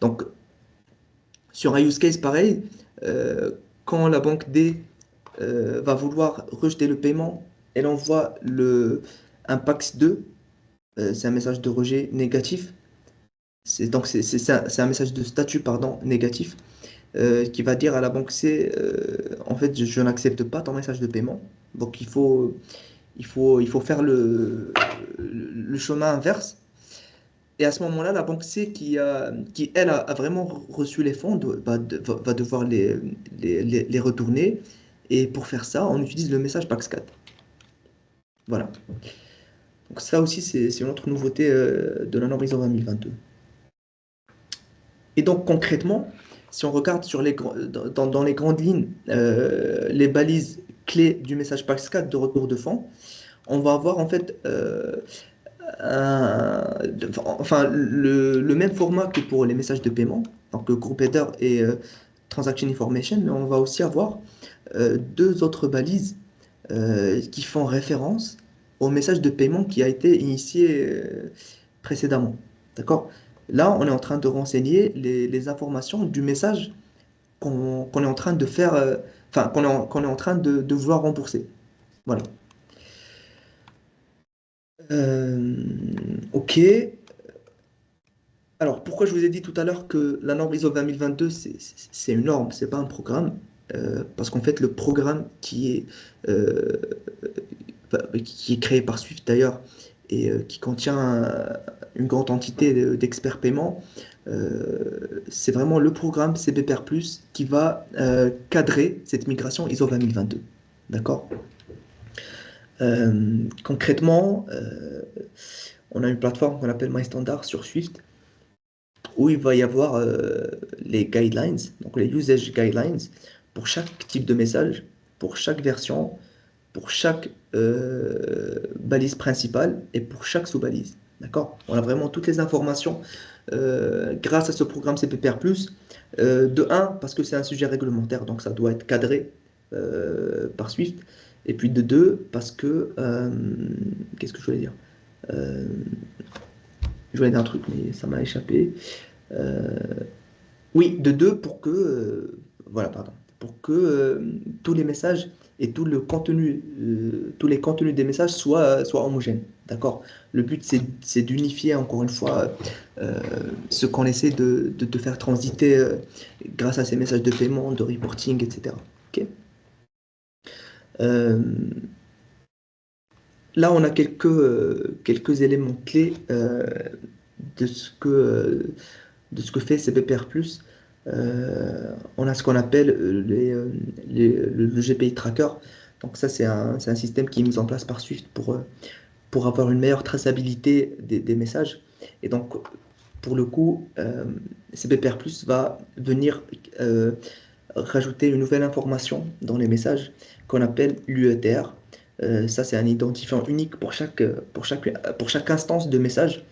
Donc, sur un use case pareil, euh, quand la banque D va vouloir rejeter le paiement, elle envoie un PAX 2, c'est un message de rejet négatif. Donc c'est un message de statut pardon, négatif qui va dire à la banque C, en fait, je n'accepte pas ton message de paiement. Donc il faut faire le chemin inverse. Et à ce moment-là, la banque C qui elle, a vraiment reçu les fonds va devoir les retourner. Et pour faire ça, on utilise le message PAX4. Voilà. Donc ça aussi, c'est une autre nouveauté de la norme ISO 20022. Et donc concrètement, si on regarde dans les grandes lignes les balises clés du message PAX4 de retour de fonds, on va avoir en fait enfin, le même format que pour les messages de paiement, donc le group header et transaction information, mais on va aussi avoir deux autres balises qui font référence au message de paiement qui a été initié précédemment. D'accord? Là, on est en train de renseigner les informations du message qu'on est en train de faire, enfin, qu'on est en train de vouloir rembourser. Voilà. Ok. Alors, pourquoi je vous ai dit tout à l'heure que la norme ISO 20022, c'est une norme, c'est pas un programme? Parce qu'en fait, le programme euh, qui est créé par Swift d'ailleurs, et qui contient une grande entité d'experts paiement, c'est vraiment le programme CBPR+, qui va cadrer cette migration ISO 20022. D'accord? Concrètement, on a une plateforme qu'on appelle MyStandard sur Swift, où il va y avoir les guidelines, donc les usage guidelines, pour chaque type de message, pour chaque version, pour chaque balise principale et pour chaque sous-balise. D'accord? On a vraiment toutes les informations grâce à ce programme CPPR+. De un, parce que c'est un sujet réglementaire, donc ça doit être cadré par Swift. Et puis de deux, parce que... qu'est-ce que je voulais dire? Euh, je voulais dire un truc, mais ça m'a échappé. Euh, oui, de deux, pour que, voilà, pardon, pour que tous les messages et tout le contenu, tous les contenus des messages soient homogènes. D'accord? Le but, c'est d'unifier, encore une fois, euh, ce qu'on essaie de te faire transiter grâce à ces messages de paiement, de reporting, etc. Ok. Euh, Là, on a quelques éléments clés de ce que, euh, de ce que fait CBPR+. On a ce qu'on appelle le GPI Tracker. Donc ça, c'est un système qui est mis en place par Swift pour avoir une meilleure traçabilité des messages. Et donc, pour le coup, CBPR+ va venir rajouter une nouvelle information dans les messages qu'on appelle l'UETR. Ça, c'est un identifiant unique pour chaque instance de message,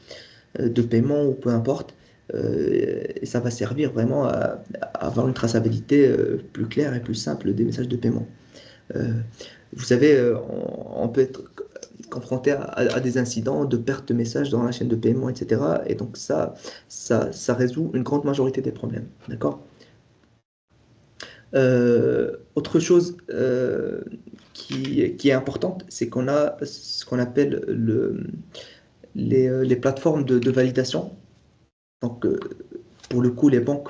de paiement ou peu importe. Et ça va servir vraiment à avoir une traçabilité plus claire et plus simple des messages de paiement. Euh, Vous savez, on peut être confronté à des incidents de perte de messages dans la chaîne de paiement, etc. Et donc ça résout une grande majorité des problèmes. D'accord? Autre chose qui est importante, c'est qu'on a ce qu'on appelle les plateformes de validation. Donc, pour le coup, les banques,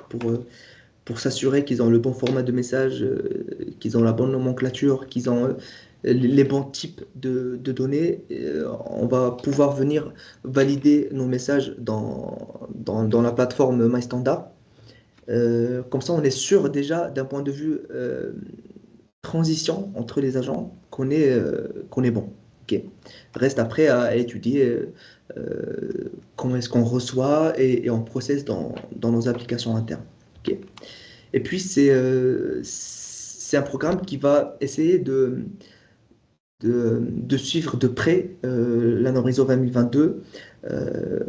pour s'assurer qu'ils ont le bon format de message, qu'ils ont la bonne nomenclature, qu'ils ont les bons types de données, on va pouvoir venir valider nos messages dans la plateforme MyStandard. Comme ça, on est sûr déjà d'un point de vue transition entre les agents qu'on est bon. Ok. Reste après à étudier comment est-ce qu'on reçoit et on processe dans nos applications internes. Ok. Et puis, c'est un programme qui va essayer de suivre de près la norme ISO 20022. Euh,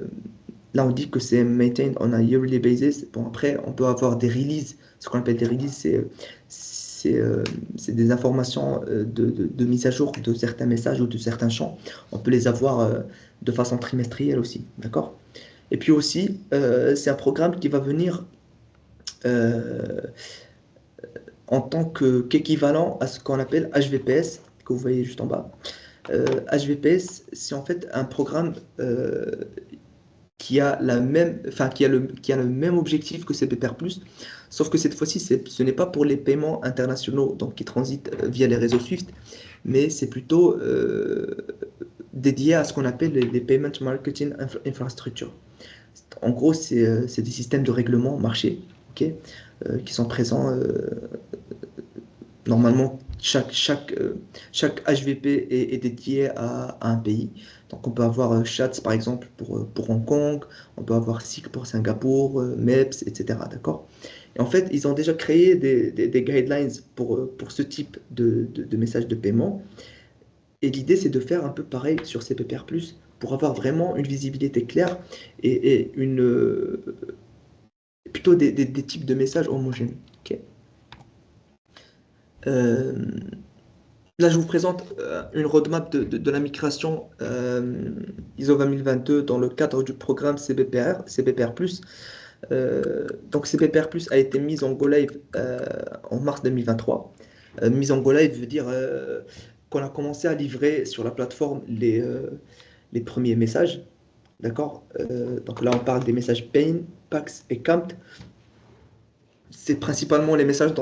Là, on dit que c'est maintained on a yearly basis. Bon, après, on peut avoir des releases. Ce qu'on appelle des releases, c'est euh, c'est des informations de mise à jour de certains messages ou de certains champs. On peut les avoir de façon trimestrielle aussi. D'accord? Et puis aussi, c'est un programme qui va venir euh, en tant qu'équivalent à ce qu'on appelle HVPS, que vous voyez juste en bas. HVPS, c'est en fait un programme qui a la même, enfin, qui a le même objectif que CPPR+, sauf que cette fois-ci, ce n'est pas pour les paiements internationaux, donc qui transitent via les réseaux SWIFT, mais c'est plutôt dédiés à ce qu'on appelle les Payment Marketing Infrastructure. En gros, c'est des systèmes de règlement marché, ok, qui sont présents. Normalement, chaque HVP est dédié à un pays. Donc, on peut avoir SHATS, par exemple, pour Hong Kong, on peut avoir SIC pour Singapour, MEPS, etc. D'accord? Et en fait, ils ont déjà créé des guidelines pour ce type de message de paiement. Et l'idée, c'est de faire un peu pareil sur CPPR+, pour avoir vraiment une visibilité claire et plutôt des types de messages homogènes. Ok. Euh, Là, je vous présente une roadmap de la migration ISO 2022 dans le cadre du programme CBPR+. Donc, CBPR+ a été mise en Go Live en mars 2023. Mise en Go Live veut dire qu'on a commencé à livrer sur la plateforme les premiers messages. D'accord? Donc là, on parle des messages Pain, Pax et Camped. C'est principalement les messages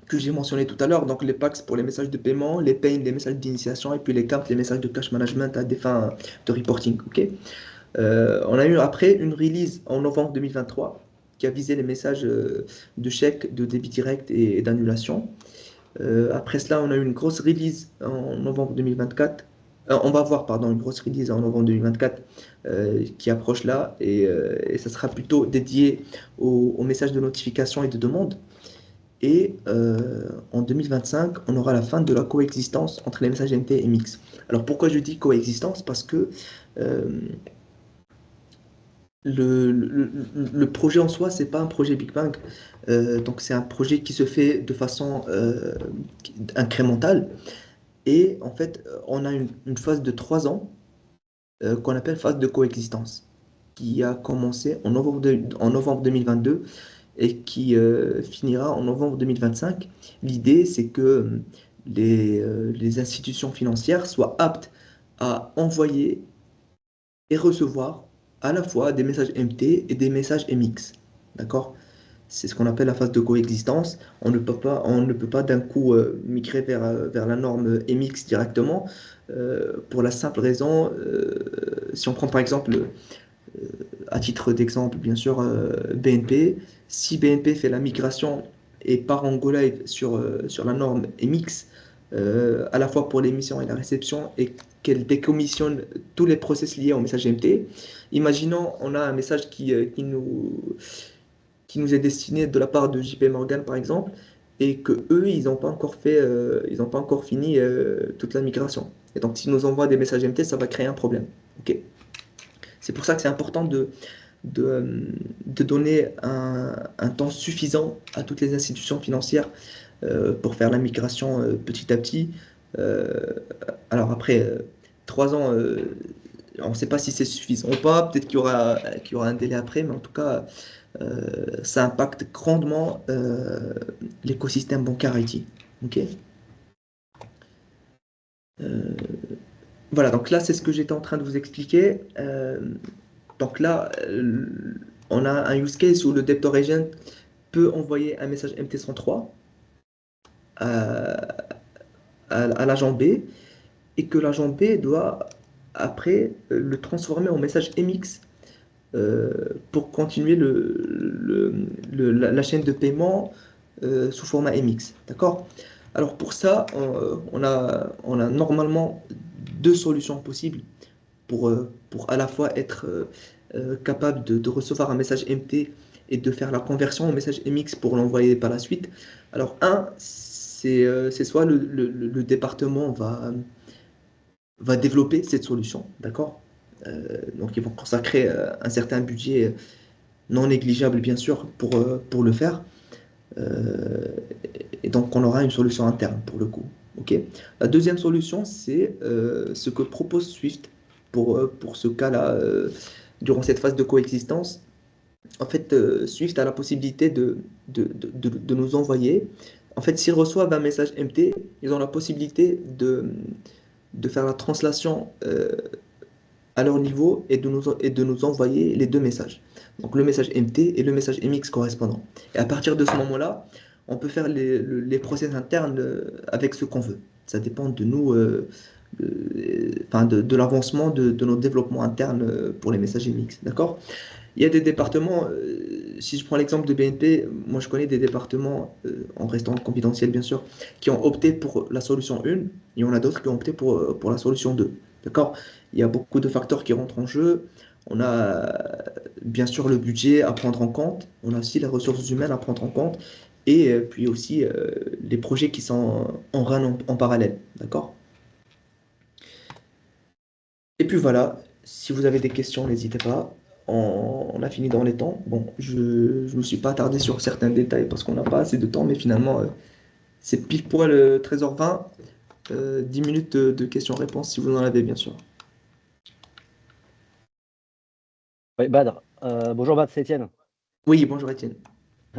que j'ai mentionné tout à l'heure, donc les packs pour les messages de paiement, les pains, les messages d'initiation, et puis les camps, les messages de cash management à des fins de reporting. Ok. On a eu après une release en novembre 2023 qui a visé les messages de chèque, de débit direct et d'annulation. Après cela, on a eu une grosse release en novembre 2024. On va voir, pardon, une grosse release en novembre 2024 qui approche là et ça sera plutôt dédié aux messages de notification et de demande. Et en 2025, on aura la fin de la coexistence entre les messages MT et MX. Alors pourquoi je dis coexistence? Parce que euh, le projet en soi, c'est pas un projet Big Bang. Donc c'est un projet qui se fait de façon incrémentale. Et en fait, on a une phase de 3 ans qu'on appelle phase de coexistence, qui a commencé en novembre 2022 et qui finira en novembre 2025. L'idée, c'est que les institutions financières soient aptes à envoyer et recevoir à la fois des messages MT et des messages MX. D'accord? C'est ce qu'on appelle la phase de coexistence. On ne peut pas d'un coup migrer vers la norme MX directement pour la simple raison, si on prend par exemple à titre d'exemple, bien sûr, BNP. Si BNP fait la migration et part en Go Live sur la norme MX, à la fois pour l'émission et la réception, et qu'elle décommissionne tous les process liés au message MT, imaginons on a un message qui nous est destiné de la part de JP Morgan, par exemple, et que eux, ils n'ont pas encore fait, ils n'ont pas encore fini toute la migration. Et donc, s'ils nous envoient des messages MT, ça va créer un problème. Ok. C'est pour ça que c'est important de donner un temps suffisant à toutes les institutions financières pour faire la migration petit à petit. Euh, alors après 3 ans, on ne sait pas si c'est suffisant ou pas, peut-être qu'il y aura un délai après, mais en tout cas, ça impacte grandement l'écosystème bancaire IT. Ok. Euh, voilà, donc là, c'est ce que j'étais en train de vous expliquer. Donc là, on a un use case où le debtor agent peut envoyer un message MT103 à, à l'agent B et que l'agent B doit après le transformer en message MX pour continuer la chaîne de paiement sous format MX. D'accord? Alors pour ça, on a normalement deux solutions possibles pour à la fois être capable de recevoir un message MT et de faire la conversion au message MX pour l'envoyer par la suite. Alors, c'est soit le département va développer cette solution, d'accord? Donc, ils vont consacrer un certain budget non négligeable, bien sûr, pour le faire. Euh, et donc, on aura une solution interne pour le coup. Ok. La deuxième solution, c'est ce que propose Swift pour ce cas-là, durant cette phase de coexistence. En fait, Swift a la possibilité de nous envoyer. En fait, s'ils reçoivent un message MT, ils ont la possibilité de faire la translation à leur niveau et de nous envoyer les deux messages. Donc le message MT et le message MX correspondant. Et à partir de ce moment-là, on peut faire les process internes avec ce qu'on veut. Ça dépend de nous de l'avancement de notre développement interne pour les messages MX. D'accord? Il y a des départements, si je prends l'exemple de BNP, moi je connais des départements, en restant confidentiel bien sûr, qui ont opté pour la solution 1, et il y en a d'autres qui ont opté pour la solution 2. D'accord? Il y a beaucoup de facteurs qui rentrent en jeu. On a bien sûr le budget à prendre en compte, on a aussi les ressources humaines à prendre en compte, et puis aussi les projets qui sont en run en parallèle. D'accord? Et puis voilà, si vous avez des questions, n'hésitez pas. On a fini dans les temps. Bon, je ne me suis pas attardé sur certains détails parce qu'on n'a pas assez de temps, mais finalement, c'est pile poil 13h20, 10 minutes de questions-réponses si vous en avez, bien sûr. Oui, Badr. Bonjour Badr, c'est Étienne. Oui, bonjour Étienne.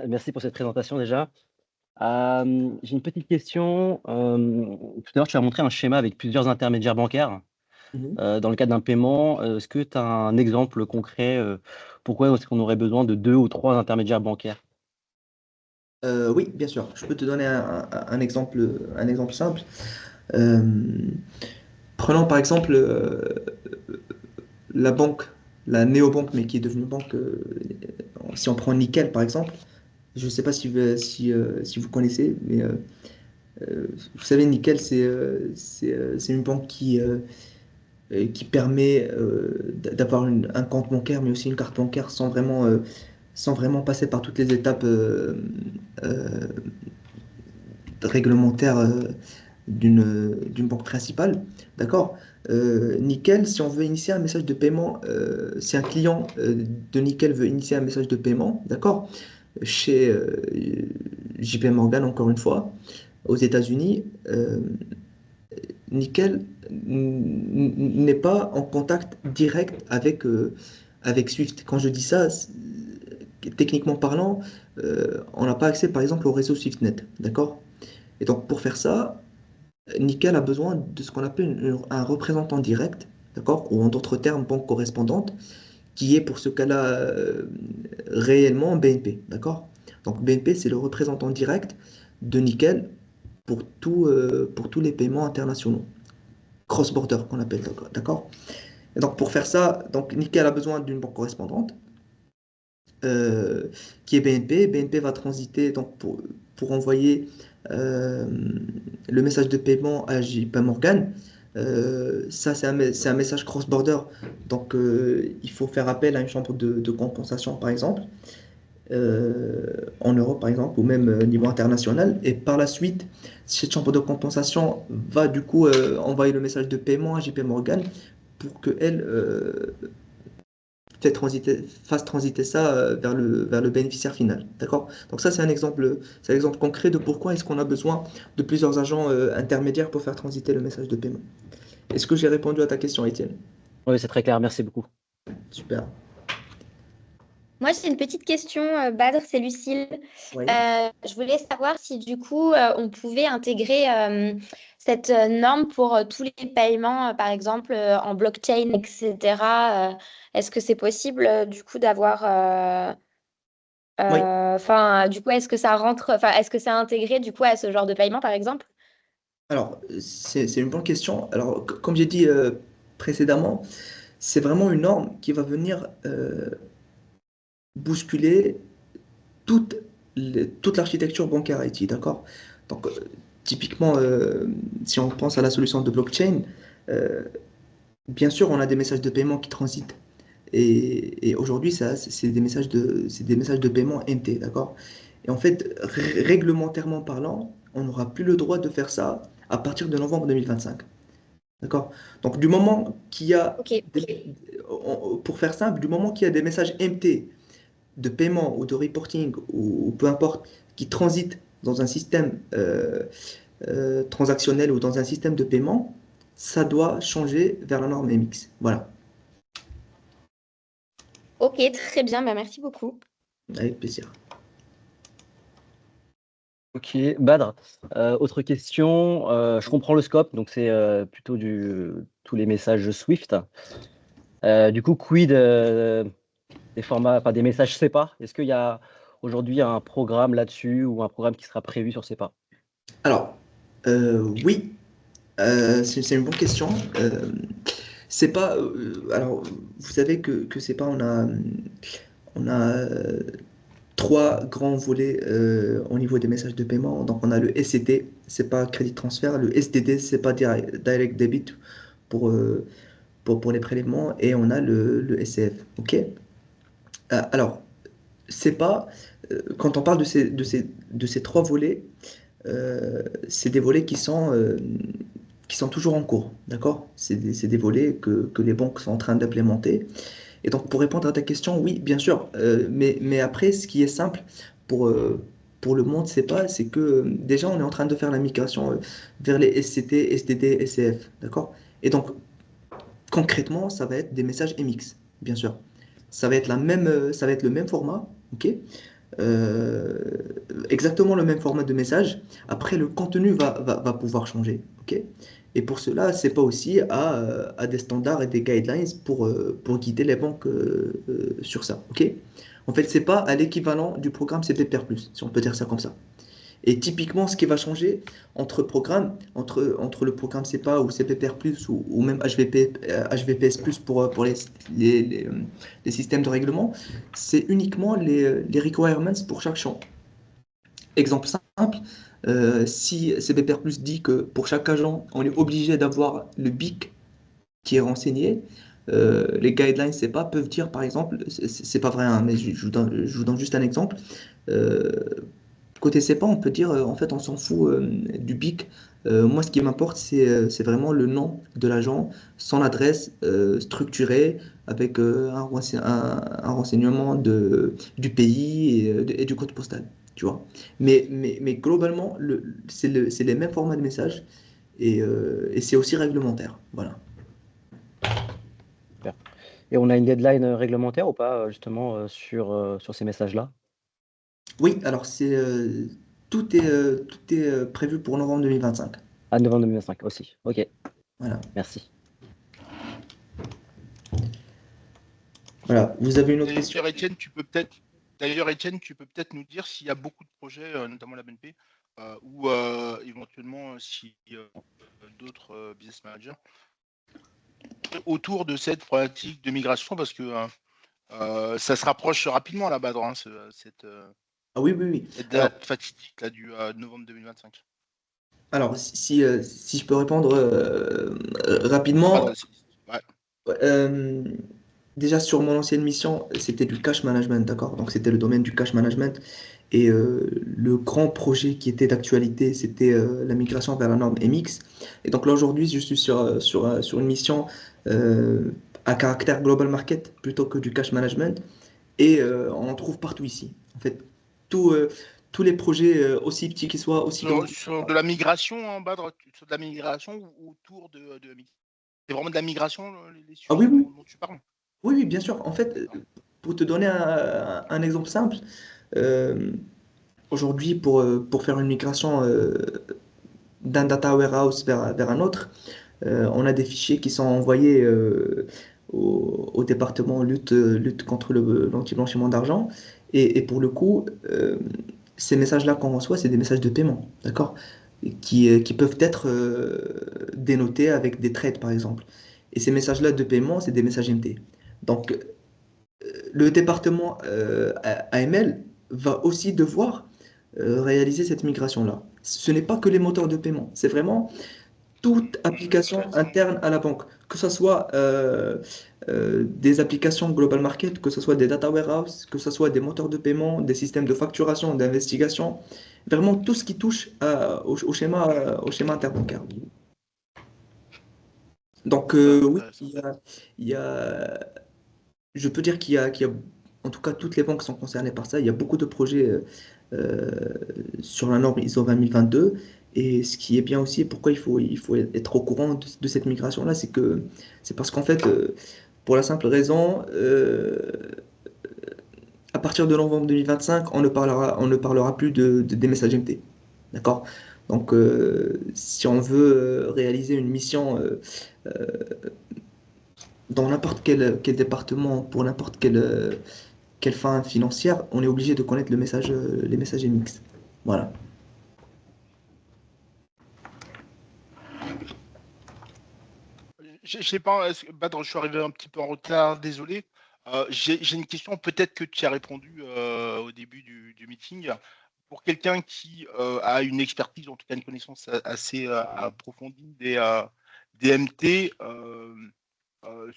Merci pour cette présentation déjà. J'ai une petite question. Tout à l'heure, tu as montré un schéma avec plusieurs intermédiaires bancaires Mhm. dans le cadre d'un paiement. Est-ce que tu as un exemple concret pourquoi est-ce qu'on aurait besoin de 2 ou 3 intermédiaires bancaires? Oui, bien sûr. Je peux te donner un exemple simple. Euh, Prenons par exemple la banque, la néobanque, mais qui est devenue banque. Si on prend Nickel par exemple, je ne sais pas si vous connaissez, mais vous savez, Nickel, c'est une banque qui permet d'avoir un compte bancaire, mais aussi une carte bancaire sans vraiment passer par toutes les étapes euh, réglementaires d'une banque principale. D'accord? Nickel, si on veut initier un message de paiement, si un client de Nickel veut initier un message de paiement, d'accord? Chez JP Morgan, encore une fois, aux États-Unis, Nickel n'est pas en contact direct avec Swift. Quand je dis ça, techniquement parlant, on n'a pas accès par exemple au réseau SwiftNet, d'accord? Et donc pour faire ça, Nickel a besoin de ce qu'on appelle un représentant direct, d'accord? Ou en d'autres termes, banque correspondante, qui est pour ce cas-là réellement BNP, d'accord? Donc BNP, c'est le représentant direct de Nickel pour tous les paiements internationaux cross-border qu'on appelle, d'accord? Et donc pour faire ça, donc Nickel a besoin d'une banque correspondante euh, qui est BNP. BNP va transiter donc pour envoyer euh, le message de paiement à JP Morgan. Ça, c'est un message cross-border. Donc, il faut faire appel à une chambre de compensation, par exemple, en Europe, par exemple, ou même au niveau international. Et par la suite, cette chambre de compensation va du coup envoyer le message de paiement à JP Morgan pour qu'elle fasse transiter ça vers le bénéficiaire final. D'accord? Donc ça, c'est un exemple concret de pourquoi est-ce qu'on a besoin de plusieurs agents intermédiaires pour faire transiter le message de paiement. Est-ce que j'ai répondu à ta question, Étienne? Oui, c'est très clair, merci beaucoup. Super. Moi, j'ai une petite question, Badr, c'est Lucille. Oui. Je voulais savoir si du coup, on pouvait intégrer cette norme pour tous les paiements, par exemple en blockchain, etc. Est-ce que c'est possible du coup d'avoir, Oui. enfin, du coup, est-ce que ça rentre, enfin, est-ce que c'est intégré du coup à ce genre de paiement, par exemple? Alors, c'est une bonne question. Alors, comme j'ai dit précédemment, c'est vraiment une norme qui va venir bousculer toute, toute l'architecture bancaire IT, d'accord? Donc, typiquement, si on pense à la solution de blockchain, euh, bien sûr, on a des messages de paiement qui transitent. Et aujourd'hui, ça, c'est des messages de paiement MT, d'accord? Et en fait, réglementairement parlant, on n'aura plus le droit de faire ça à partir de novembre 2025. D'accord? Donc, du moment qu'il y a, Ok, pour faire simple, du moment qu'il y a des messages MT de paiement ou de reporting ou peu importe qui transitent dans un système transactionnel ou dans un système de paiement, ça doit changer vers la norme MX. Voilà, ok, très bien, bah, merci beaucoup. avec plaisir. Ok, Badr. Autre question. Je comprends le scope, donc c'est plutôt tous les messages Swift. Du coup, quid des formats, enfin des messages SEPA? Est-ce qu'il y a aujourd'hui un programme là-dessus ou un programme qui sera prévu sur SEPA? Alors, oui, C'est une bonne question. C'est pas. Alors, vous savez que c'est pas. On a trois grands volets au niveau des messages de paiement. Donc, on a le SCT, c'est pas crédit transfert. Le SDD, c'est pas direct debit pour, pour les prélèvements. Et on a le SCF. OK? Alors, c'est pas. Quand on parle de ces trois volets, c'est des volets qui sont toujours en cours, d'accord? C'est des volets que les banques sont en train d'implémenter. Et donc, pour répondre à ta question, oui, bien sûr. Mais après, ce qui est simple pour, euh, pour le monde, c'est que déjà, on est en train de faire la migration vers les SCT, SDD, SCF, d'accord? Et donc, concrètement, ça va être des messages MX, bien sûr. Ça va être le même format, ok? Euh, Exactement le même format de message. Après, le contenu va pouvoir changer. Ok. Et pour cela, c'est pas aussi à des standards et des guidelines pour guider les banques sur ça. Ok. En fait, c'est pas à l'équivalent du programme CPPR+, si on peut dire ça comme ça. Et typiquement, ce qui va changer entre programmes, entre le programme CEPA ou CPPR+, ou même HVPS+, pour les systèmes de règlement, c'est uniquement les requirements pour chaque champ. Exemple simple, si CPPR+ dit que pour chaque agent, on est obligé d'avoir le BIC qui est renseigné, les guidelines CEPA peuvent dire, par exemple, c'est pas vrai, hein, mais je vous donne juste un exemple. euh, Côté CEPA, on peut dire, en fait, on s'en fout du BIC. Moi, ce qui m'importe, c'est vraiment le nom de l'agent, son adresse structurée, avec un renseignement du pays et du code postal, tu vois. Mais globalement, c'est les mêmes formats de messages et c'est aussi réglementaire. Voilà. Super. Et on a une deadline réglementaire ou pas, justement, sur ces messages-là? Oui, alors tout est prévu pour novembre 2025. À novembre 2025 aussi. Ok, Voilà. merci. Voilà. Vous avez une autre question? D'ailleurs, Étienne, tu peux peut-être nous dire s'il y a beaucoup de projets, notamment la BNP, ou éventuellement si d'autres business managers autour de cette problématique de migration, parce que ça se rapproche rapidement là-bas, hein, Ah oui, oui, oui. cette Alors, date fatidique là, du novembre 2025. Alors, si je peux répondre Pardon, rapidement, ouais. euh, déjà sur mon ancienne mission, c'était du cash management, d'accord? Donc, c'était le domaine du cash management. Et le grand projet qui était d'actualité, c'était la migration vers la norme MX. Et donc là, aujourd'hui, je suis sur une mission euh, à caractère global market plutôt que du cash management. Et on en trouve partout ici. En fait, tout, euh, tous les projets, aussi petits qu'ils soient, aussi grands qu'ils Sur de soient. la migration en bas, sur de la migration ou autour de la migration. C'est vraiment de la migration, les Ah oui, sujets oui, dont tu parles. oui, oui, bien sûr. En fait, D'accord. pour te donner un exemple simple, euh, aujourd'hui, pour faire une migration d'un data warehouse vers un autre, on a des fichiers qui sont envoyés au département lutte contre l'anti-blanchiment d'argent. Et pour le coup, ces messages-là qu'on reçoit, c'est des messages de paiement, d'accord? Qui peuvent être dénotés avec des trades, par exemple. Et ces messages-là de paiement, c'est des messages MT. Donc, le département AML va aussi devoir réaliser cette migration-là. Ce n'est pas que les moteurs de paiement, c'est vraiment toute application interne à la banque, que ce soit des applications global market, que ce soit des data warehouse, que ce soit des moteurs de paiement, des systèmes de facturation, d'investigation, vraiment tout ce qui touche au schéma interbancaire. Donc Super oui, intéressant. je peux dire qu'il y a, en tout cas, toutes les banques sont concernées par ça. Il y a beaucoup de projets sur la norme ISO 20022. Et ce qui est bien aussi, et pourquoi il faut être au courant de cette migration-là, c'est parce qu'en fait, pour la simple raison, à partir de novembre 2025, on ne parlera plus des messages MT. D'accord? Donc, si on veut réaliser une mission dans n'importe quel département, pour n'importe quelle fin financière, on est obligé de connaître les messages MX. Voilà. Je sais pas, Badr, je suis arrivé un petit peu en retard, désolé. J'ai une question, peut-être que tu y as répondu au début du meeting. Pour quelqu'un qui a une expertise, en tout cas une connaissance assez approfondie des MT,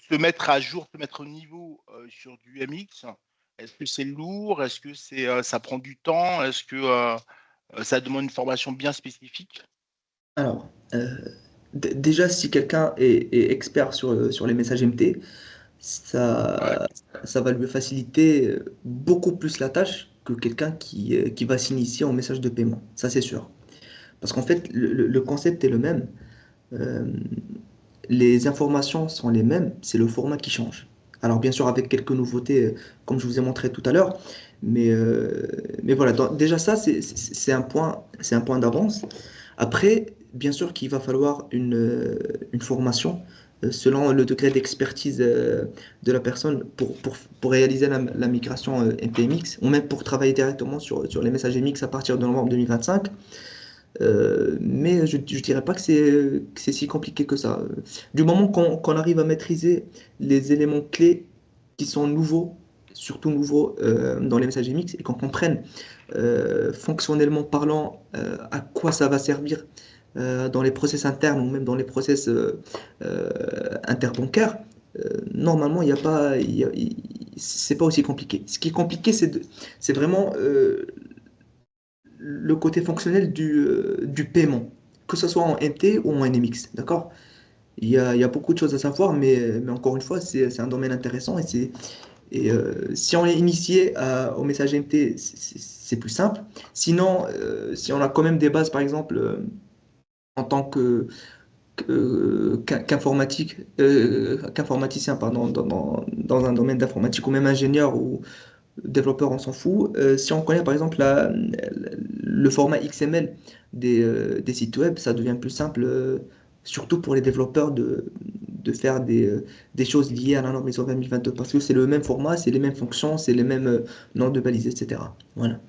se mettre à jour, se mettre au niveau sur du MX, est-ce que c'est lourd? Est-ce que ça prend du temps? Est-ce que ça demande une formation bien spécifique? Alors, déjà, si quelqu'un est expert sur les messages MT, Ouais, ça va lui faciliter beaucoup plus la tâche que quelqu'un qui va s'initier en message de paiement. Ça, c'est sûr. Parce qu'en fait, le concept est le même. Euh, les informations sont les mêmes, c'est le format qui change. Alors, bien sûr, avec quelques nouveautés, comme je vous ai montré tout à l'heure. Mais voilà, déjà ça, c'est un point d'avance. Après, bien sûr qu'il va falloir une formation selon le degré d'expertise de la personne pour réaliser la migration MPMX ou même pour travailler directement sur les messages MX à partir de novembre 2025. Mais je ne dirais pas que c'est si compliqué que ça. Du moment qu'on arrive à maîtriser les éléments clés qui sont nouveaux, surtout nouveaux dans les messages MX et qu'on comprenne fonctionnellement parlant à quoi ça va servir dans les process internes ou même dans les process interbancaires, normalement, il y a pas, c'est pas aussi compliqué. Ce qui est compliqué, c'est vraiment le côté fonctionnel du paiement, que ce soit en MT ou en NMX, d'accord? Il y a beaucoup de choses à savoir, mais encore une fois, c'est un domaine intéressant si on est initié au message MT, c'est plus simple. Sinon, si on a quand même des bases, par exemple, en tant qu'informaticien, pardon, dans un domaine d'informatique ou même ingénieur ou développeur, on s'en fout. Si on connaît par exemple le format XML des sites web, ça devient plus simple, surtout pour les développeurs, de faire des choses liées à la norme ISO 20022 parce que c'est le même format, c'est les mêmes fonctions, c'est les mêmes noms de balises, etc. Voilà.